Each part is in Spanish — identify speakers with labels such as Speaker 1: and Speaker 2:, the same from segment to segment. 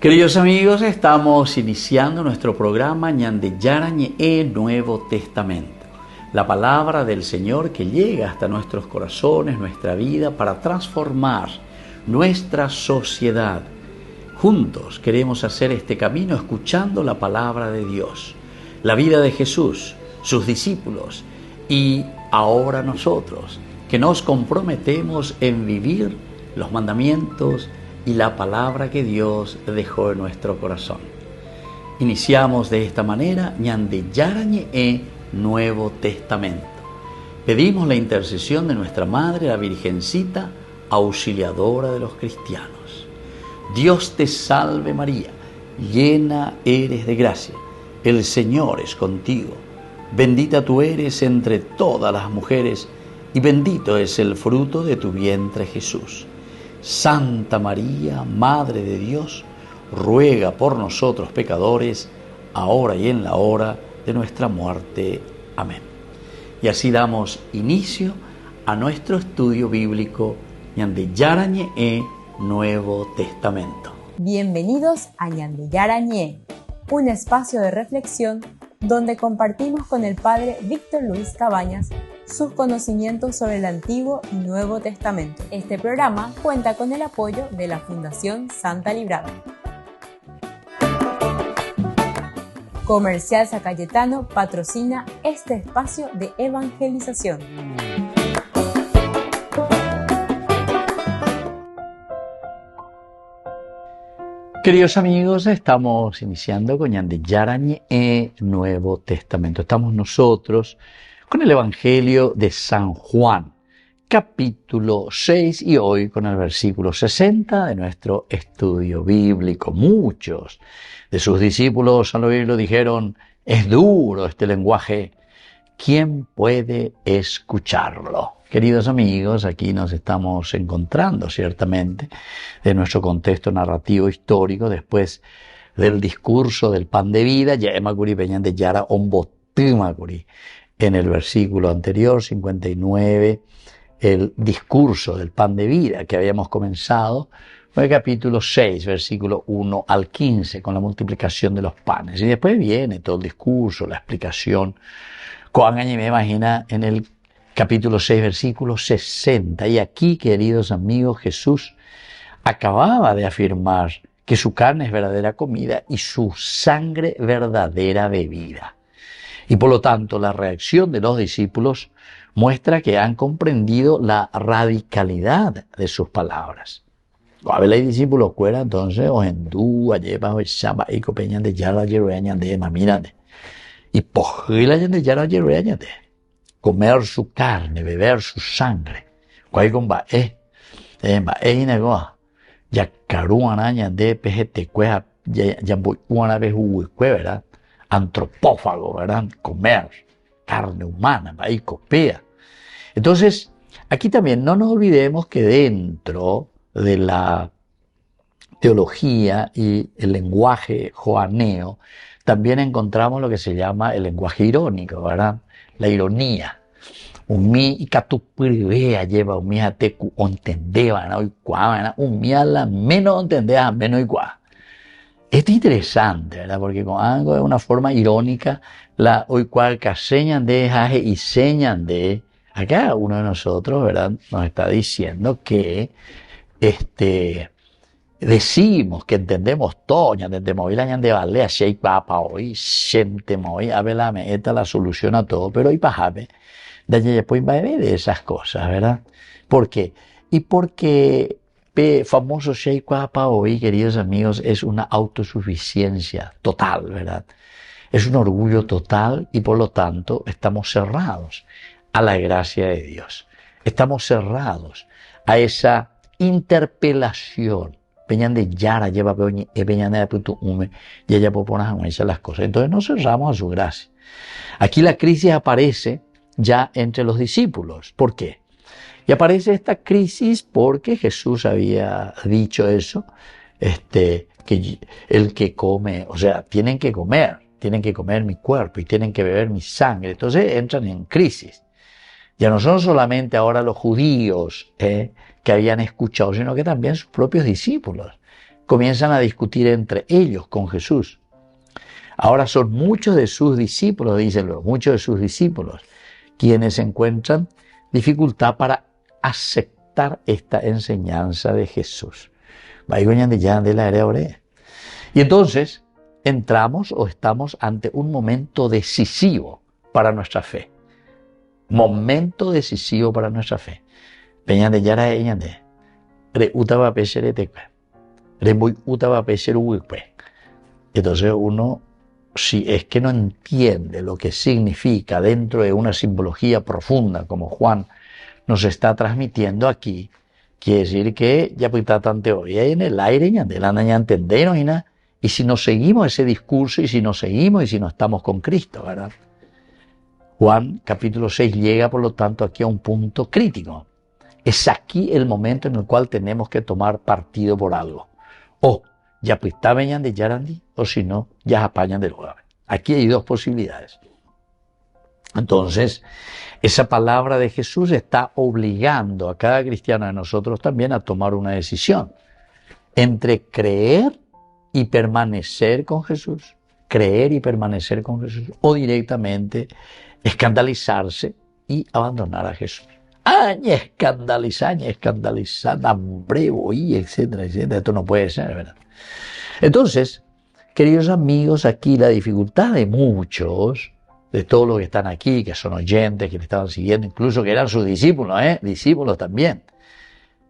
Speaker 1: Queridos amigos, estamos iniciando nuestro programa Ñande Yarañe Nuevo Testamento. La palabra del Señor que llega hasta nuestros corazones, nuestra vida, para transformar nuestra sociedad. Juntos queremos hacer este camino escuchando la palabra de Dios, la vida de Jesús, sus discípulos y ahora nosotros, que nos comprometemos en vivir los mandamientos y la palabra que Dios dejó en nuestro corazón. Iniciamos de esta manera Ñande Yarañe Nuevo Testamento. Pedimos la intercesión de nuestra Madre, la Virgencita, auxiliadora de los cristianos. Dios te salve María, llena eres de gracia, el Señor es contigo. Bendita tú eres entre todas las mujeres y bendito es el fruto de tu vientre Jesús. Santa María, Madre de Dios, ruega por nosotros pecadores, ahora y en la hora de nuestra muerte. Amén. Y así damos inicio a nuestro estudio bíblico Ñande Yarañe Nuevo Testamento.
Speaker 2: Bienvenidos a Ñande Yarañe, un espacio de reflexión donde compartimos con el Padre Víctor Luis Cabañas sus conocimientos sobre el Antiguo y Nuevo Testamento. Este programa cuenta con el apoyo de la Fundación Santa Librada. Comercial San Cayetano patrocina este espacio de evangelización.
Speaker 1: Queridos amigos, estamos iniciando con Ñande Yarañe Nuevo Testamento. Estamos nosotros con el Evangelio de San Juan, capítulo 6, y hoy con el versículo 60 de nuestro estudio bíblico. Muchos de sus discípulos al oírlo dijeron: es duro este lenguaje, ¿quién puede escucharlo? Queridos amigos, aquí nos estamos encontrando ciertamente de nuestro contexto narrativo histórico después del discurso del pan de vida, Yaemacuri Peñan de Yara Ombotimacuri. En el versículo anterior, 59, el discurso del pan de vida que habíamos comenzado, fue el capítulo 6, versículo 1 al 15, con la multiplicación de los panes. Y después viene todo el discurso, la explicación. Coangañe me imagina en el capítulo 6, versículo 60. Y aquí, queridos amigos, Jesús acababa de afirmar que su carne es verdadera comida y su sangre verdadera bebida. Y por lo tanto, la reacción de los discípulos muestra que han comprendido la radicalidad de sus palabras. Los discípulos cuera entonces, o hindú, ayepa, o chamba, y copeñan de yara, yerueñan de mamírate. Y pojilayan de yara, yerueñan de. Comer su carne, beber su sangre. Cuay con inegoa. Yacaruanañan de pejete cueja, yamboy una vez ¿verdad? Antropófago, ¿verdad? Comer carne humana, ahí copea. Entonces, aquí también no nos olvidemos que dentro de la teología y el lenguaje joaneo también encontramos lo que se llama el lenguaje irónico, ¿verdad? La ironía. Umi y catupuribea lleva umi a tecu ontendeba, ¿no? Y cuá, umi a la menos ontendea, menos igual. Esto es interesante, ¿verdad? Porque con algo de una forma irónica, la hoy cual que señan de jaje y señan de, acá uno de nosotros, ¿verdad? Nos está diciendo que decimos que entendemos todo, ya entendemos hoy la ñan de balea, shake papa hoy, sentemos hoy, abelame, esta la solución a todo, pero hoy pajabe, de allí después va a ver de esas cosas, ¿verdad? ¿Por qué? Y porque famoso Sheikh Papa hoy, queridos amigos, es una autosuficiencia total, ¿verdad? Es un orgullo total y por lo tanto estamos cerrados a la gracia de Dios. Estamos cerrados a esa interpelación. Peñan de Yara lleva peñan de punto ume y ella puede poner a las cosas. Entonces nos cerramos a su gracia. Aquí la crisis aparece ya entre los discípulos. ¿Por qué? Y aparece esta crisis porque Jesús había dicho eso, que el que come, o sea, tienen que comer mi cuerpo y tienen que beber mi sangre. Entonces entran en crisis. Ya no son solamente ahora los judíos que habían escuchado, sino que también sus propios discípulos comienzan a discutir entre ellos con Jesús. Ahora son muchos de sus discípulos, dicen muchos de sus discípulos, quienes encuentran dificultad para aceptar esta enseñanza de Jesús. Y entonces entramos o estamos ante un momento decisivo para nuestra fe. Momento decisivo para nuestra fe. Entonces uno, si es que no entiende lo que significa dentro de una simbología profunda como Juan nos está transmitiendo aquí, quiere decir que ya pues está tan teoría en el aire, y si no seguimos ese discurso, y si no estamos con Cristo, ¿verdad? Juan capítulo 6 llega por lo tanto aquí a un punto crítico. Es aquí el momento en el cual tenemos que tomar partido por algo. O ya pues está venían de Yarandi, o si no, ya apañan de lugar. Aquí hay dos posibilidades. Entonces, esa palabra de Jesús está obligando a cada cristiano de nosotros también a tomar una decisión entre creer y permanecer con Jesús, o directamente escandalizarse y abandonar a Jesús. Escandalizar, hambre, etcétera, etcétera. Esto no puede ser, ¿verdad? Entonces, queridos amigos, aquí la dificultad de muchos, de todos los que están aquí, que son oyentes, que le estaban siguiendo, incluso que eran sus discípulos, discípulos también,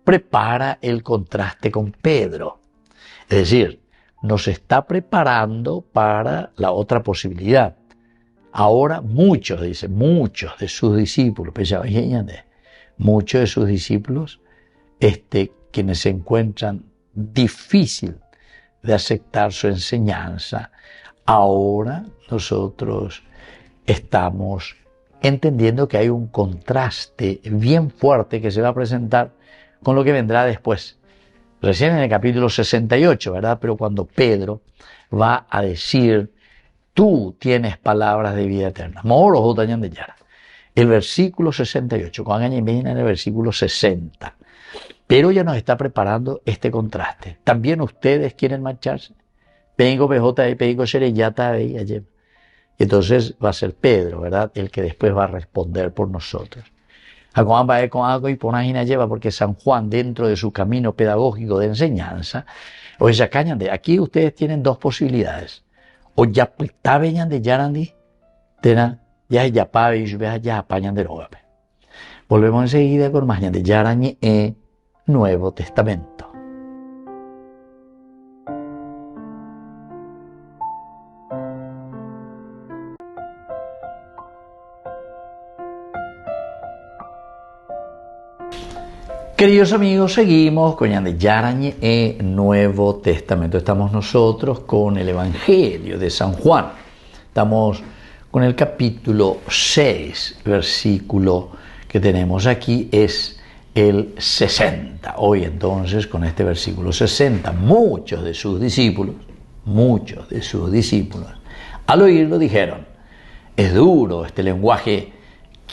Speaker 1: prepara el contraste con Pedro. Es decir, nos está preparando para la otra posibilidad. Ahora muchos de sus discípulos, quienes se encuentran difícil de aceptar su enseñanza, ahora nosotros estamos entendiendo que hay un contraste bien fuerte que se va a presentar con lo que vendrá después. Recién en el capítulo 68, ¿verdad? Pero cuando Pedro va a decir, tú tienes palabras de vida eterna. El versículo 68, cuando viene en el versículo 60. Pero ya nos está preparando este contraste. ¿También ustedes quieren marcharse? Entonces va a ser Pedro, ¿verdad? El que después va a responder por nosotros. Porque San Juan, dentro de su camino pedagógico de enseñanza, aquí ustedes tienen dos posibilidades. O ya venían de Yarandi, ya apañan de Rogape. Volvemos enseguida con más de Yarani Nuevo Testamento. Queridos amigos, seguimos con Yarañe Nuevo Testamento. Estamos nosotros con el Evangelio de San Juan. Estamos con el capítulo 6, versículo que tenemos aquí es el 60. Hoy entonces con este versículo 60, muchos de sus discípulos, al oírlo dijeron, es duro este lenguaje,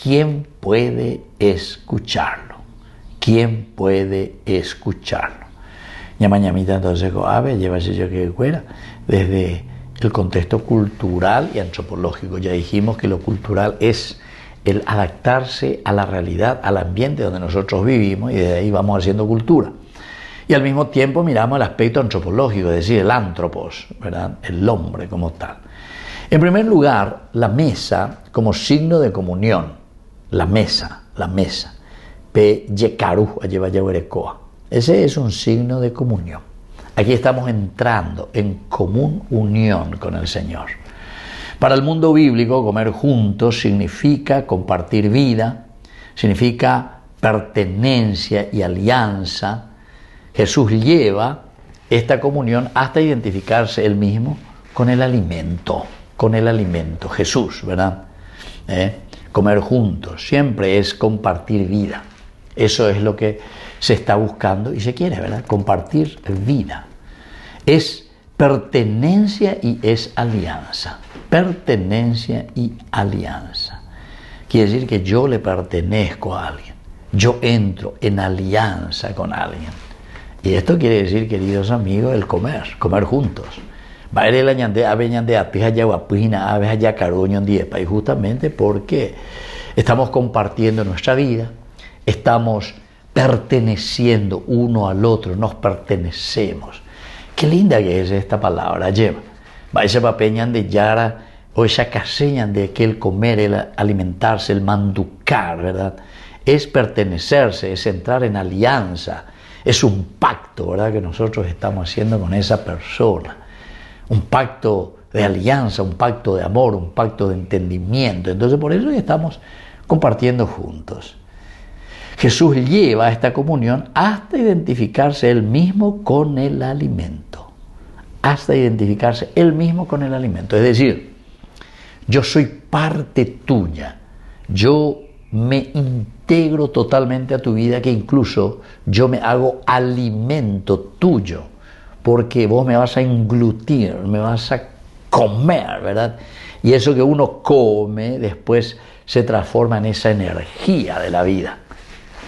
Speaker 1: ¿quién puede escucharlo? ¿Quién puede escucharlo? Ñamañamita entonces, llévase yo que fuera, desde el contexto cultural y antropológico. Ya dijimos que lo cultural es el adaptarse a la realidad, al ambiente donde nosotros vivimos y desde ahí vamos haciendo cultura. Y al mismo tiempo miramos el aspecto antropológico, es decir, el antropos, ¿verdad? El hombre como tal. En primer lugar, la mesa como signo de comunión. La mesa. Ese es un signo de comunión. Aquí estamos entrando en común unión con el Señor. Para el mundo bíblico, comer juntos significa compartir vida, significa pertenencia y alianza. Jesús lleva esta comunión hasta identificarse él mismo con el alimento. Jesús, ¿verdad? Comer juntos siempre es compartir vida. Eso es lo que se está buscando y se quiere, ¿verdad? Compartir vida. Es pertenencia y es alianza. Quiere decir que yo le pertenezco a alguien. Yo entro en alianza con alguien. Y esto quiere decir, queridos amigos, el comer juntos. Y justamente porque estamos compartiendo nuestra vida, estamos perteneciendo uno al otro, nos pertenecemos. Qué linda que es esta palabra, lleva. Ese papeñan de yara, o esa caseñan de que el comer, el alimentarse, el manducar, ¿verdad? Es pertenecerse, es entrar en alianza, es un pacto, ¿verdad? Que nosotros estamos haciendo con esa persona. Un pacto de alianza, un pacto de amor, un pacto de entendimiento. Entonces por eso estamos compartiendo juntos. Jesús lleva esta comunión hasta identificarse él mismo con el alimento. Hasta identificarse él mismo con el alimento. Es decir, yo soy parte tuya. Yo me integro totalmente a tu vida, que incluso yo me hago alimento tuyo, porque vos me vas a englutir, me vas a comer, ¿verdad? Y eso que uno come después se transforma en esa energía de la vida.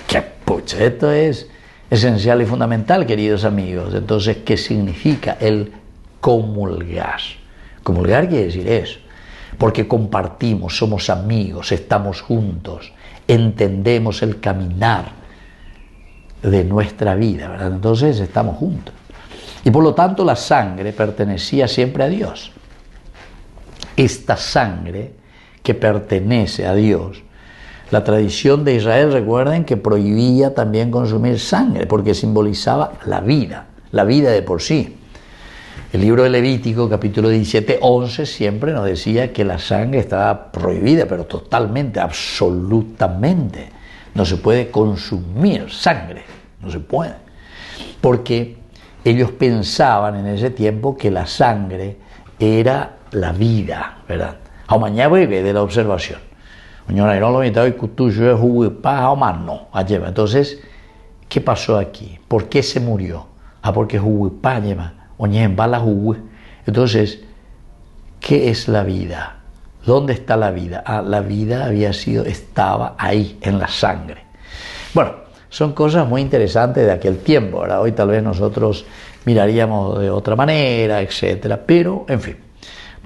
Speaker 1: Que pucha, esto es esencial y fundamental, queridos amigos. Entonces, ¿qué significa el comulgar? Comulgar quiere decir eso, porque compartimos, somos amigos, estamos juntos, entendemos el caminar de nuestra vida, ¿verdad? Entonces estamos juntos. Y por lo tanto la sangre pertenecía siempre a Dios. Esta sangre que pertenece a Dios, la tradición de Israel, recuerden que prohibía también consumir sangre porque simbolizaba la vida de por sí. El libro de Levítico, capítulo 17, 11, siempre nos decía que la sangre estaba prohibida, pero totalmente, absolutamente. No se puede consumir sangre, no se puede. Porque ellos pensaban en ese tiempo que la sangre era la vida, ¿verdad? De la observación. Entonces, ¿qué pasó aquí? ¿Por qué se murió? Porque entonces, ¿qué es la vida? ¿Dónde está la vida? La vida estaba ahí, en la sangre. Bueno, son cosas muy interesantes de aquel tiempo, ¿verdad? Hoy tal vez nosotros miraríamos de otra manera, etcétera, pero, en fin,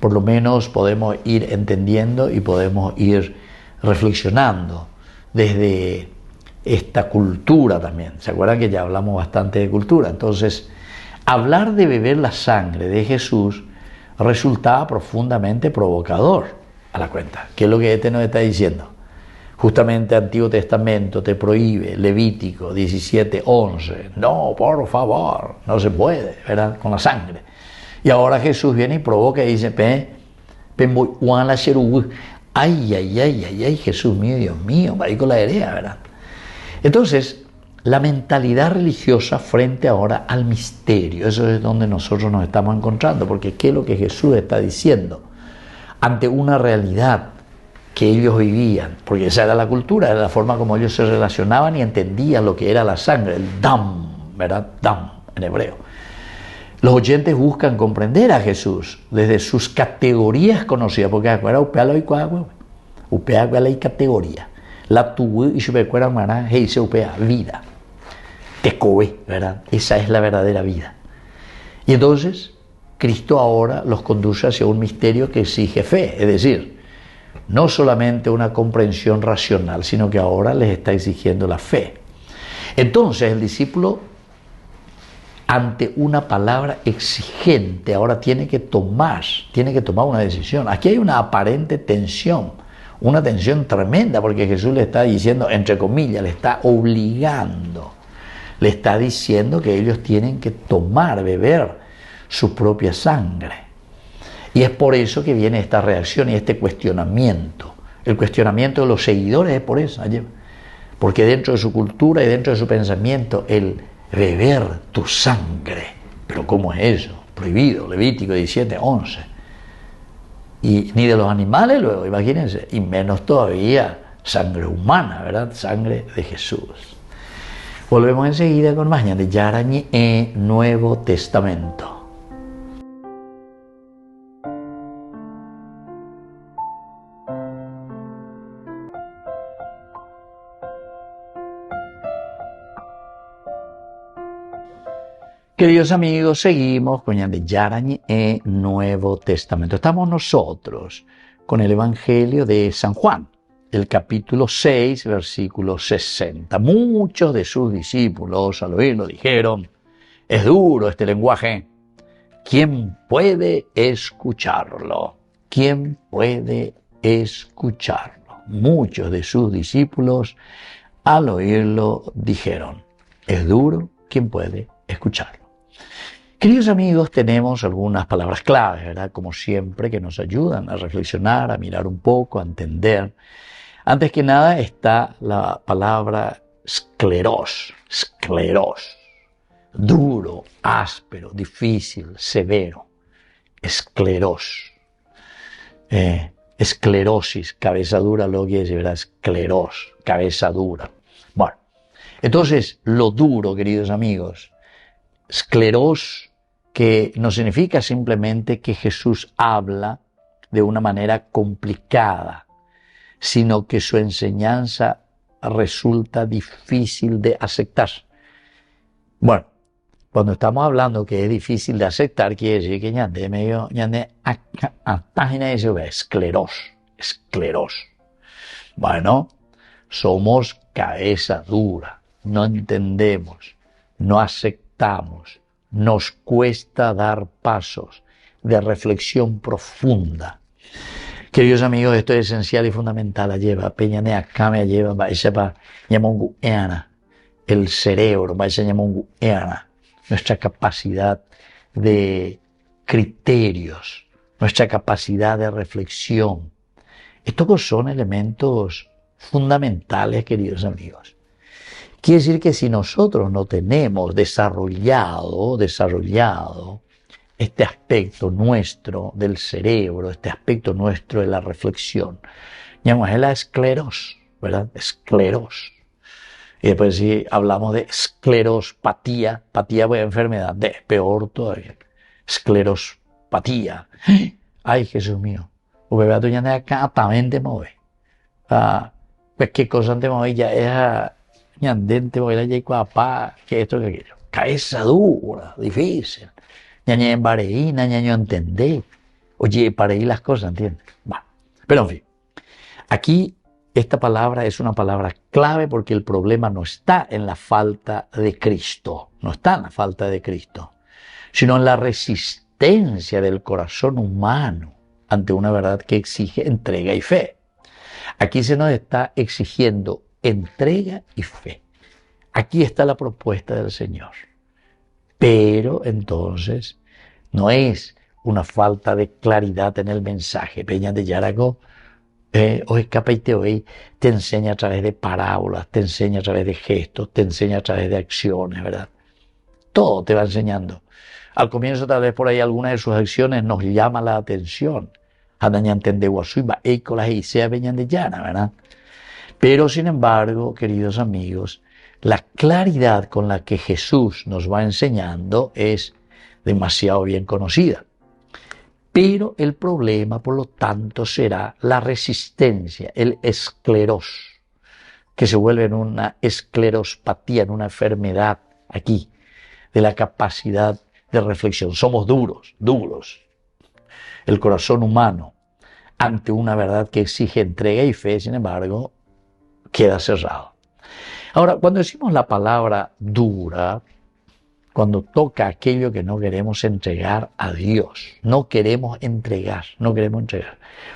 Speaker 1: por lo menos podemos ir entendiendo y podemos ir reflexionando desde esta cultura también. ¿Se acuerdan que ya hablamos bastante de cultura? Entonces, hablar de beber la sangre de Jesús resultaba profundamente provocador a la cuenta. ¿Qué es lo que este nos está diciendo? Justamente Antiguo Testamento te prohíbe, Levítico 17, 11. No, por favor, no se puede, ¿verdad? Con la sangre. Y ahora Jesús viene y provoca y dice, ay, Jesús mío, Dios mío, marico la herea, ¿verdad? Entonces, la mentalidad religiosa frente ahora al misterio, eso es donde nosotros nos estamos encontrando, porque ¿qué es lo que Jesús está diciendo? Ante una realidad que ellos vivían, porque esa era la cultura, era la forma como ellos se relacionaban y entendían lo que era la sangre, el dam, ¿verdad? Dam, en hebreo. Los oyentes buscan comprender a Jesús desde sus categorías conocidas, porque acuerda, upea hay categoría. La tuve y se me acuerda, vida. Tecobe, ¿verdad? Esa es la verdadera vida. Y entonces, Cristo ahora los conduce hacia un misterio que exige fe, es decir, no solamente una comprensión racional, sino que ahora les está exigiendo la fe. Entonces el discípulo, ante una palabra exigente, ahora tiene que tomar una decisión. Aquí hay una aparente tensión, una tensión tremenda, porque Jesús le está diciendo, entre comillas, le está obligando, le está diciendo que ellos tienen que beber su propia sangre. Y es por eso que viene esta reacción y este cuestionamiento. El cuestionamiento de los seguidores es por eso, porque dentro de su cultura y dentro de su pensamiento, el beber tu sangre, pero ¿cómo es eso? Prohibido, Levítico 17, 11. Y ni de los animales luego, imagínense, y menos todavía sangre humana, ¿verdad? Sangre de Jesús. Volvemos enseguida con más de Yarañi Nuevo Testamento. Queridos amigos, seguimos con Ñande Yarañe e Nuevo Testamento. Estamos nosotros con el Evangelio de San Juan, el capítulo 6, versículo 60. Muchos de sus discípulos al oírlo dijeron, es duro este lenguaje, ¿quién puede escucharlo? ¿Quién puede escucharlo? Muchos de sus discípulos al oírlo dijeron, es duro, ¿quién puede escucharlo? Queridos amigos, tenemos algunas palabras claves, ¿verdad? Como siempre, que nos ayudan a reflexionar, a mirar un poco, a entender. Antes que nada está la palabra escleros, duro, áspero, difícil, severo, escleros. Esclerosis, cabeza dura, lo que es, ¿verdad? Escleros, cabeza dura. Bueno, entonces, lo duro, queridos amigos, escleros, que no significa simplemente que Jesús habla de una manera complicada, sino que su enseñanza resulta difícil de aceptar. Bueno, cuando estamos hablando que es difícil de aceptar, quiere decir que ñande medio, ñande a página de eso, escleros. Bueno, somos cabeza dura, no entendemos, no aceptamos, nos cuesta dar pasos de reflexión profunda. Queridos amigos, esto es esencial y fundamental. Lleva peñane acá me lleva va ese pa llamongu eana el cerebro va ese llamongu eana nuestra capacidad de criterios, nuestra capacidad de reflexión. Estos son elementos fundamentales, queridos amigos. Quiere decir que si nosotros no tenemos desarrollado este aspecto nuestro del cerebro, este aspecto nuestro de la reflexión, llamamos la escleros, ¿verdad? Escleros. Y después si hablamos de esclerospatía, patía pues enfermedad, peor todavía, esclerospatía. Ay, Jesús mío, vea tú ya de acá también te mueve. Pues qué cosa te mueve ya es ñandente voy a ir papá, que esto, que aquello. Cabeza dura, difícil. Ñaña en bareína, ñaño entender. Oye, para ahí las cosas, ¿entiendes? Bueno, pero en fin. Aquí esta palabra es una palabra clave porque el problema no está en la falta de Cristo, no está en la falta de Cristo, sino en la resistencia del corazón humano ante una verdad que exige entrega y fe. Aquí se nos está exigiendo entrega y fe. Aquí está la propuesta del Señor. Pero entonces no es una falta de claridad en el mensaje. Peña de Yarago, hoy capíte hoy te enseña a través de parábolas, te enseña a través de gestos, te enseña a través de acciones, ¿verdad? Todo te va enseñando. Al comienzo tal vez por ahí alguna de sus acciones nos llama la atención. ¿Verdad? Pero sin embargo, queridos amigos, la claridad con la que Jesús nos va enseñando es demasiado bien conocida. Pero el problema, por lo tanto, será la resistencia, el escleros, que se vuelve en una esclerospatía, en una enfermedad aquí, de la capacidad de reflexión. Somos duros. El corazón humano, ante una verdad que exige entrega y fe, sin embargo, queda cerrado. Ahora, cuando decimos la palabra dura, cuando toca aquello que no queremos entregar a Dios, no queremos entregar.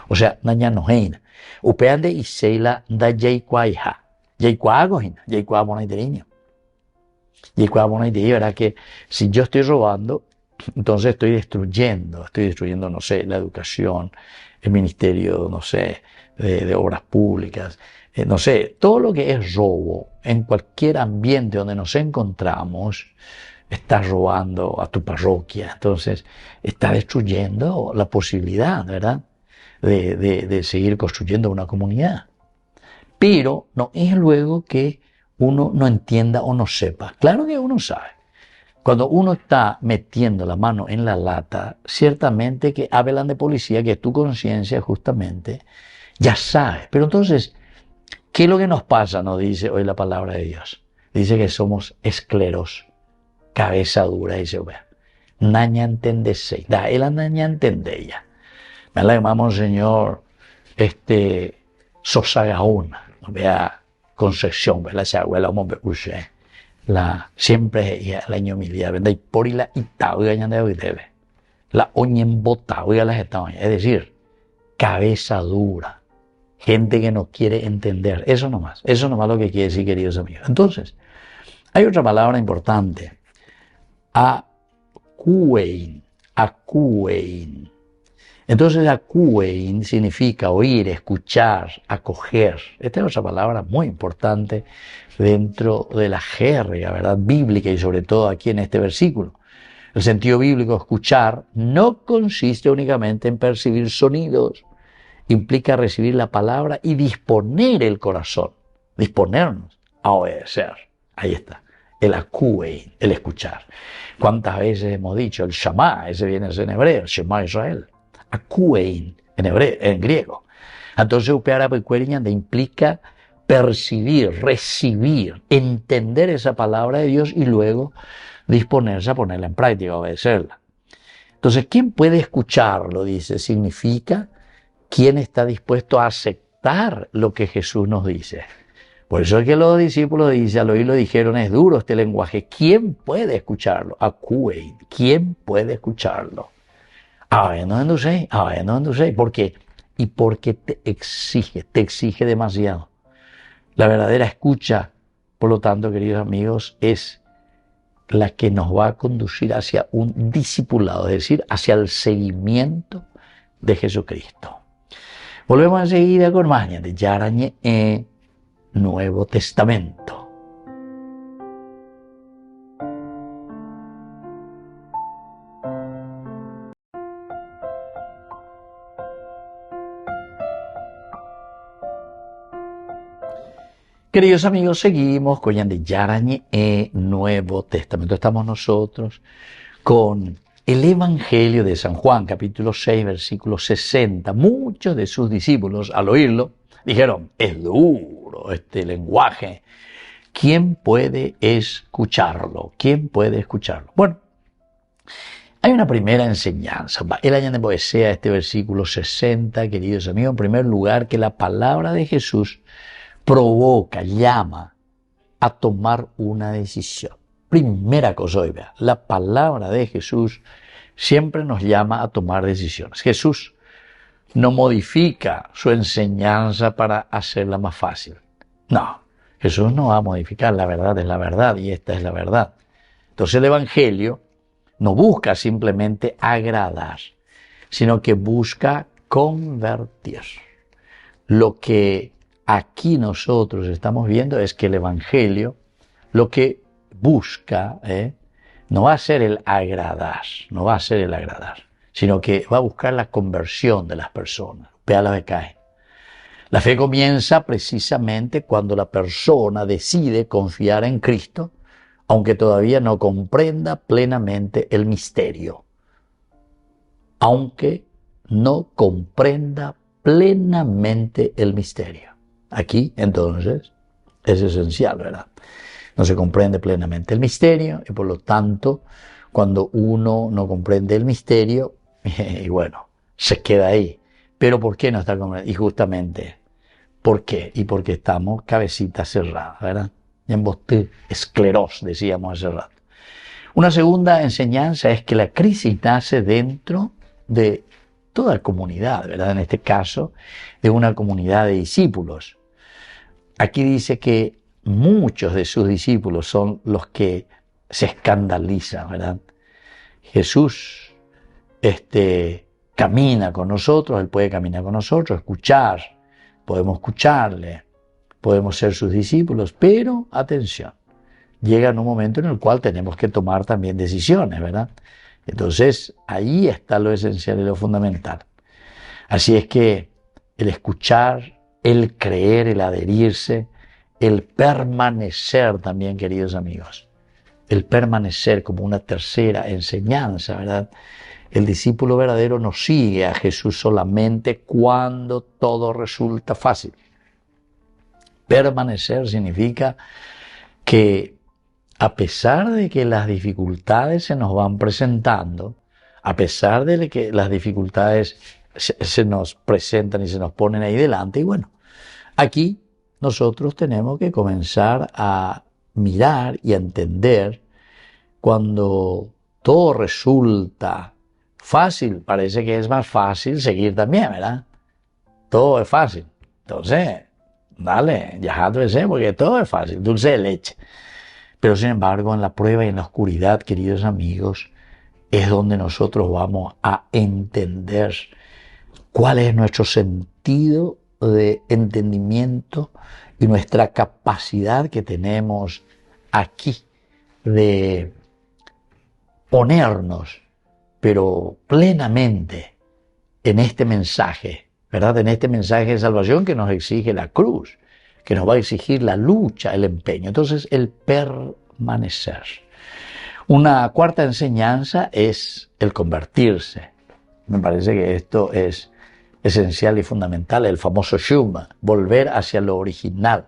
Speaker 1: O sea, naña noheina. Upeande y seila da yaikwaiha. Yaikwagohina, yaikwabonaitereño. Yaikwabonaitereño, ¿verdad? Que si yo estoy robando, entonces estoy destruyendo, no sé, la educación, el ministerio, no sé, de obras públicas, no sé, todo lo que es robo, en cualquier ambiente donde nos encontramos, estás robando a tu parroquia, entonces está destruyendo la posibilidad, ¿verdad?, de seguir construyendo una comunidad. Pero no es luego que uno no entienda o no sepa. Claro que uno sabe. Cuando uno está metiendo la mano en la lata, ciertamente que hablan de policía, que tu conciencia justamente ya sabe. Pero entonces, ¿qué es lo que nos pasa? Nos dice hoy la palabra de Dios. Dice que somos escleros. cabeza dura, dice, vea, naña entendese, da, él naña entende ya. Me la llamamos Señor, Sosagauna, vea, Concepción, vea, la abuela, hombre, siempre ella, la humildad, venda, y por y la itaúga, ya de debe, la oñembota, oiga, las estaban, es decir, cabeza dura, gente que no quiere entender, eso nomás lo que quiere decir, queridos amigos. Entonces, hay otra palabra importante, akuein. Entonces, akuein significa oír, escuchar, acoger. Esta es otra palabra muy importante dentro de la jerga, ¿verdad? Bíblica y sobre todo aquí en este versículo. El sentido bíblico, escuchar, no consiste únicamente en percibir sonidos, implica recibir la palabra y disponer el corazón, disponernos a obedecer. Ahí está, el akuein, el escuchar. ¿Cuántas veces hemos dicho el Shama? Ese viene a ser en hebreo, el Shema Israel. Akuein, en griego. Entonces, upeara pecueña implica percibir, recibir, entender esa palabra de Dios y luego disponerse a ponerla en práctica, obedecerla. Entonces, ¿quién puede escucharlo? Dice, significa quién está dispuesto a aceptar lo que Jesús nos dice. Por eso es que los discípulos dicen, al oírlo dijeron, es duro este lenguaje. ¿Quién puede escucharlo? Akuein. ¿Quién puede escucharlo? No sé. ¿Por qué? Y porque te exige demasiado. La verdadera escucha, por lo tanto, queridos amigos, es la que nos va a conducir hacia un discipulado, es decir, hacia el seguimiento de Jesucristo. Volvemos enseguida con más de Yarañe Nuevo Testamento. Queridos amigos, seguimos con Yarañe Nuevo Testamento. Estamos nosotros con el Evangelio de San Juan, capítulo 6, versículo 60. Muchos de sus discípulos, al oírlo, dijeron, es duro este lenguaje. ¿Quién puede escucharlo? ¿Quién puede escucharlo? Bueno, hay una primera enseñanza. El año de poesía, este versículo 60, queridos amigos, en primer lugar, que la palabra de Jesús provoca, llama a tomar una decisión. Primera cosa, hoy vea, la palabra de Jesús siempre nos llama a tomar decisiones. Jesús no modifica su enseñanza para hacerla más fácil. No, Jesús no va a modificar, la verdad es la verdad y esta es la verdad. Entonces el Evangelio no busca simplemente agradar, sino que busca convertir. Lo que aquí nosotros estamos viendo es que el Evangelio lo que busca no va a ser el agradar, sino que va a buscar la conversión de las personas. Vea la fe cae. La fe comienza precisamente cuando la persona decide confiar en Cristo, aunque todavía no comprenda plenamente el misterio. Aquí, entonces, es esencial, ¿verdad? No se comprende plenamente el misterio y por lo tanto, cuando uno no comprende el misterio, y bueno, se queda ahí. Pero ¿por qué no está comprendiendo? Y justamente, ¿por qué? Y porque estamos cabecita cerrada, ¿verdad? En boste escleros, decíamos hace rato. Una segunda enseñanza es que la crisis nace dentro de toda comunidad, ¿verdad? En este caso, de una comunidad de discípulos. Aquí dice que muchos de sus discípulos son los que se escandalizan, ¿verdad? Jesús camina con nosotros, Él puede caminar con nosotros, podemos escucharle, podemos ser sus discípulos, pero atención, llega un momento en el cual tenemos que tomar también decisiones, ¿verdad? Entonces, ahí está lo esencial y lo fundamental. Así es que el escuchar, el creer, el adherirse, el permanecer también, queridos amigos, el permanecer como una tercera enseñanza, ¿verdad? El discípulo verdadero no sigue a Jesús solamente cuando todo resulta fácil. Permanecer significa que a pesar de que las dificultades se nos van presentando, a pesar de que las dificultades se nos presentan y se nos ponen ahí delante, y bueno, aquí nosotros tenemos que comenzar a mirar y a entender cuando todo resulta fácil, parece que es más fácil seguir también, ¿verdad? Todo es fácil. Entonces, dale, ya porque todo es fácil, dulce de leche. Pero sin embargo, en la prueba y en la oscuridad, queridos amigos, es donde nosotros vamos a entender cuál es nuestro sentido de entendimiento y nuestra capacidad que tenemos aquí de ponernos, pero plenamente, en este mensaje, ¿verdad? En este mensaje de salvación que nos exige la cruz, que nos va a exigir la lucha, el empeño. Entonces, el permanecer. Una cuarta enseñanza es el convertirse. Me parece que esto es esencial y fundamental, el famoso Shuma, volver hacia lo original.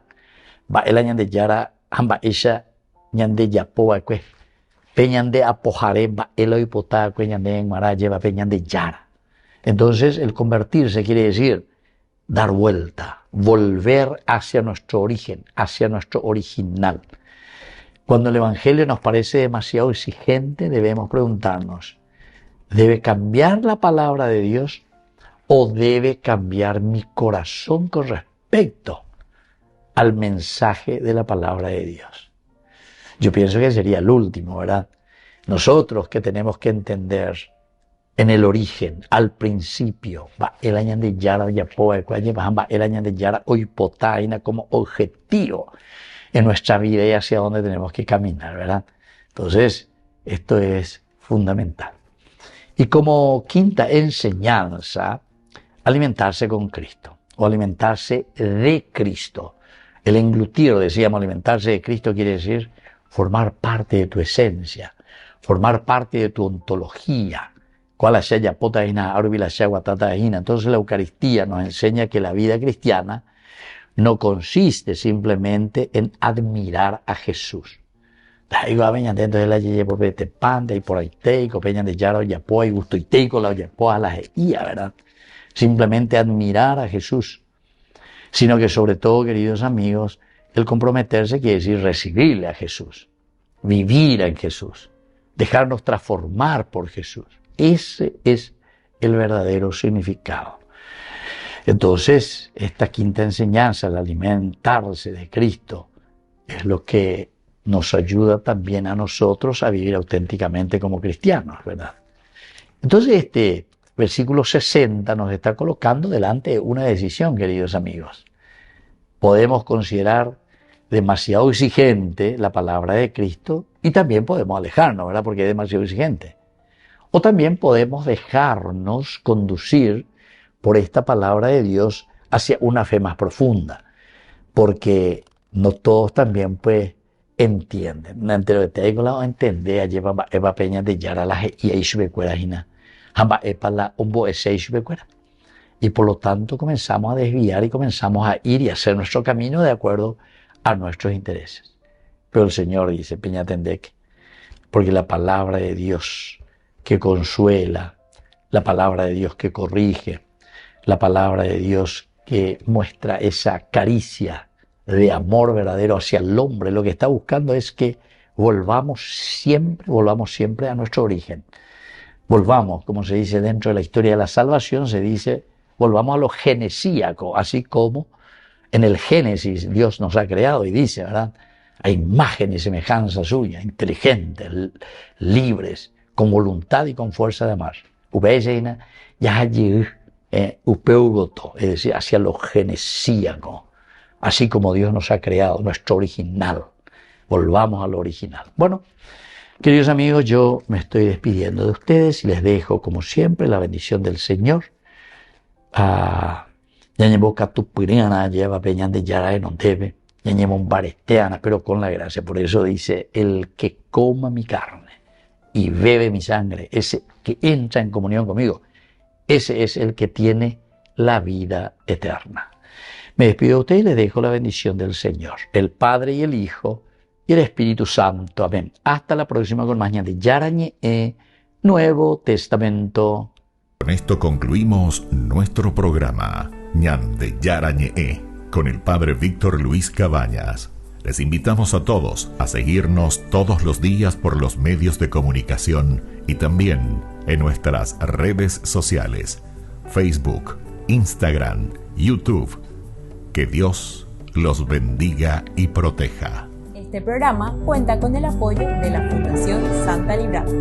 Speaker 1: Va el añade yara, amba ella ñande yapoa que peñande apojare va el oipota que ñande en mara lleva peñande yara. Entonces, el convertirse quiere decir dar vuelta, volver hacia nuestro origen, hacia nuestro original. Cuando el Evangelio nos parece demasiado exigente, debemos preguntarnos, ¿debe cambiar la palabra de Dios o debe cambiar mi corazón con respecto al mensaje de la palabra de Dios? Yo pienso que sería el último, ¿verdad? Nosotros que tenemos que entender en el origen, al principio, el año de Yara el año de Yara hoy potaina como objetivo en nuestra vida y hacia dónde tenemos que caminar, ¿verdad? Entonces, esto es fundamental. Y como quinta enseñanza, alimentarse con Cristo o alimentarse de Cristo. El englutir, decíamos, alimentarse de Cristo quiere decir formar parte de tu esencia, formar parte de tu ontología. Entonces la Eucaristía nos enseña que la vida cristiana no consiste simplemente en admirar a Jesús. Entonces la llevo de panda y por ahí teico, peña de yaro y apoy, gusto y teico la yapoa la geía, ¿verdad? Simplemente admirar a Jesús, sino que sobre todo, queridos amigos, el comprometerse quiere decir recibirle a Jesús, vivir en Jesús, dejarnos transformar por Jesús. Ese es el verdadero significado. Entonces, esta quinta enseñanza, el alimentarse de Cristo, es lo que nos ayuda también a nosotros a vivir auténticamente como cristianos, ¿verdad? Entonces, este versículo 60 nos está colocando delante de una decisión, queridos amigos. Podemos considerar demasiado exigente la palabra de Cristo y también podemos alejarnos, ¿verdad? Porque es demasiado exigente. O también podemos dejarnos conducir por esta palabra de Dios hacia una fe más profunda, porque no todos también pues entienden. Y por lo tanto comenzamos a desviar y comenzamos a ir y hacer nuestro camino de acuerdo a nuestros intereses. Pero el Señor dice, Peñatendek, porque la palabra de Dios que consuela, la palabra de Dios que corrige, la palabra de Dios que muestra esa caricia de amor verdadero hacia el hombre, lo que está buscando es que volvamos siempre a nuestro origen. Volvamos, como se dice dentro de la historia de la salvación, se dice, volvamos a lo genesíaco, así como en el Génesis Dios nos ha creado y dice, ¿verdad? A imagen y semejanza suya, inteligentes, libres, con voluntad y con fuerza de amar. Es decir, hacia lo genesíaco, así como Dios nos ha creado, nuestro original. Volvamos a lo original. Bueno, queridos amigos, yo me estoy despidiendo de ustedes y les dejo, como siempre, la bendición del Señor. Pero con la gracia. Por eso dice, el que coma mi carne y bebe mi sangre, ese que entra en comunión conmigo, ese es el que tiene la vida eterna. Me despido de ustedes y les dejo la bendición del Señor, el Padre y el Hijo y el Espíritu Santo. Amén. Hasta la próxima con más Ñande Yarañe, Nuevo Testamento.
Speaker 3: Con esto concluimos nuestro programa Ñande Yarañe con el Padre Víctor Luis Cabañas. Les invitamos a todos a seguirnos todos los días por los medios de comunicación y también en nuestras redes sociales, Facebook, Instagram, YouTube. Que Dios los bendiga y proteja.
Speaker 2: Este programa cuenta con el apoyo de la Fundación Santa Librada.